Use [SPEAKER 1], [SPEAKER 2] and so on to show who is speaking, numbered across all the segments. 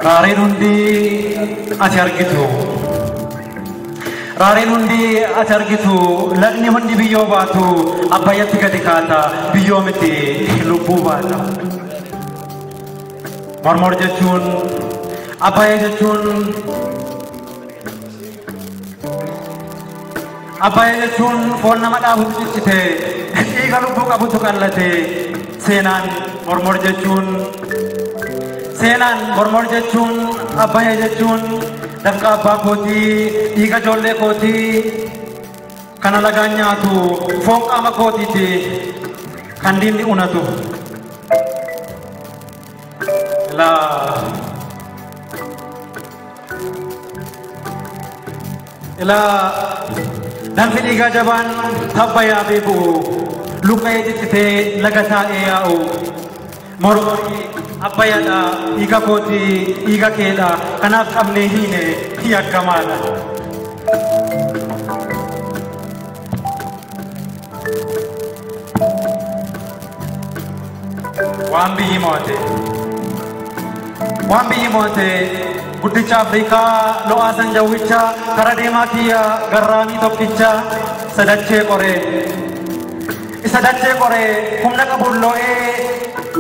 [SPEAKER 1] Raareen hundi ati argitu. Raareen hundi ati argitu. Lagni hundi biyyoo baatu. Abbayyatti gadi kaata. Biyyoo miti lubbuu baata. Mormor jechuun abbayya jechuun abbayya jechuun foon nama dhaabutu ciccite. Dhiiga lubbuu qabutu qallate. Seenaan mormor jechuun Seenaan mormor jechuun abbayya jechuun dafqa abbaa kootii dhiiga ijoollee kootii kana lagaan nyaatu foon qaama kootiiti kan diinni unatu. Ilaa danfi dhiigaa jabaan tabbayyaa beeku luqqa'ee ciccitee laga taa'ee yaa'u mormorii abbayyaadha dhiiga kootii dhiiga keedha kanaaf qabnee hiine yakkamaadha. Waan biyyi moote guddicha Afrikaa lo'aa sanjawwicha kara deemaa kiyya garraamii tokkicha sadachee qoree isa dachee qoree humna qabuun loo'ee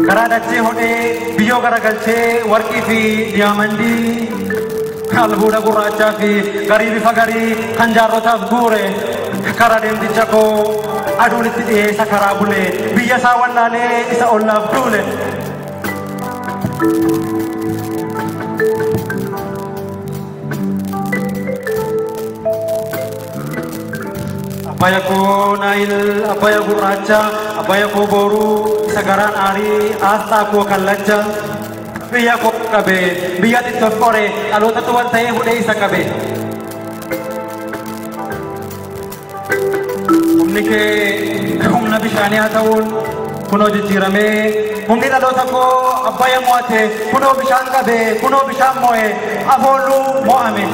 [SPEAKER 1] karaa dachee hodhee biyyoo garagalchee warqii fi diyaamandii albuuda gurraachaa fi garii bifa garii kan jaarrotaaf guure karaa deemticha koo aduun itti dhiyeessa karaa bulee biyya isaa wallaalee isa ollaaf duule. Abbayya koo Naayil, abbayya gurraacha, abbayya koo booruu, isa garaan aarii, aasxaa koo kallacha. Biyya koo qabe, biyya xiqqoof qore, dhalootatu wal ta'ee hudhee isa qabe. Humni kee humna bishaanii haa ta'uun kunoo jijjiiramee, humni dhaloota koo abbayya mo'ate, kunoo bishaan qabe, kunoo bishaan mo'e, afoolluu mo'ame.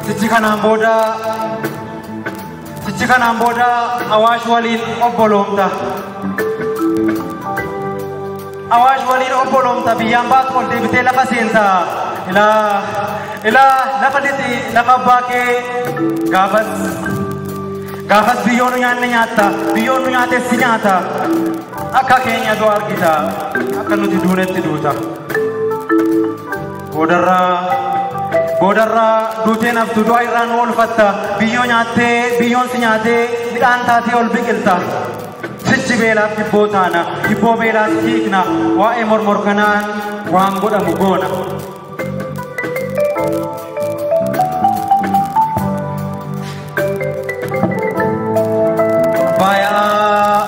[SPEAKER 1] Sichi kanaan booda Awaash waliin obboloomta. Awaash waliin obboloomta biyyaan baatu ol deebitee lafa seenta. Ilaa lafa lixi lafa abbaa kee gaafas biyyoon nu nyaanne nyaatta. Biyyoon nu nyaates si nyaata. Akka keenya doo argita. Akka nuti duunetti duuta. Boodarraa duuteen haftu du'a irraan oolfatta. Biyyoo nyaattee biyyoon si nyaatee midhaan taatee ol biqilta. Sichi beelaaf hibboo taana. Hibboo beelaas hiikna. Waa'ee mormor kanaan waan godhamu goona.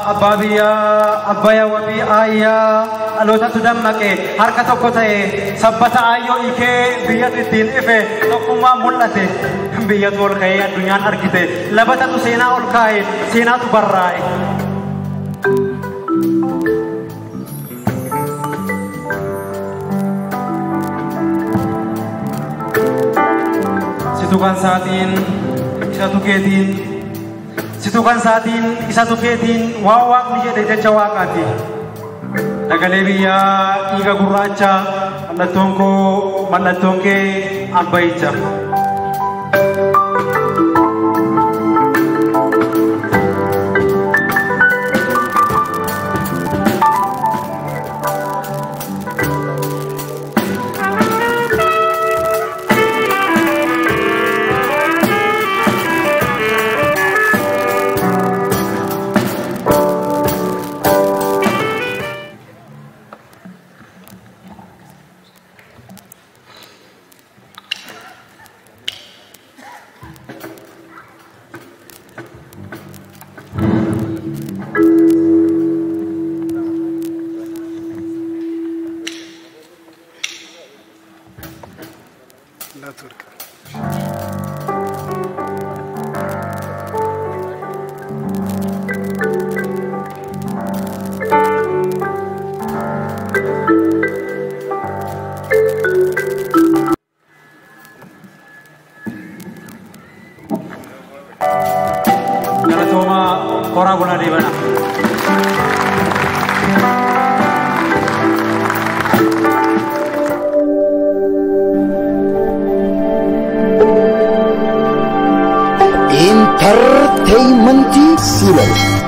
[SPEAKER 1] Abbaa biyyaa abbayya wabii aayyaa dhalootatu dammaqe harka tokko ta'e sabbata aayyoo ikee biyyatu ittiin ife tokkummaan mul'ate biyyatu ol ka'ee addunyaan argite labatatu seenaa ol kaa'e seenaatu barraa'e. Situ kan saatiin isatu keetiin Situ kan saatiin isatu keetiin waan waaqni jedhe jecha waaqaati. Dagalee biyyaa dhiiga gurraacha mallattoon kee abbayicha. Horaa bulaa deebana.
[SPEAKER 2] Entertainment Serial.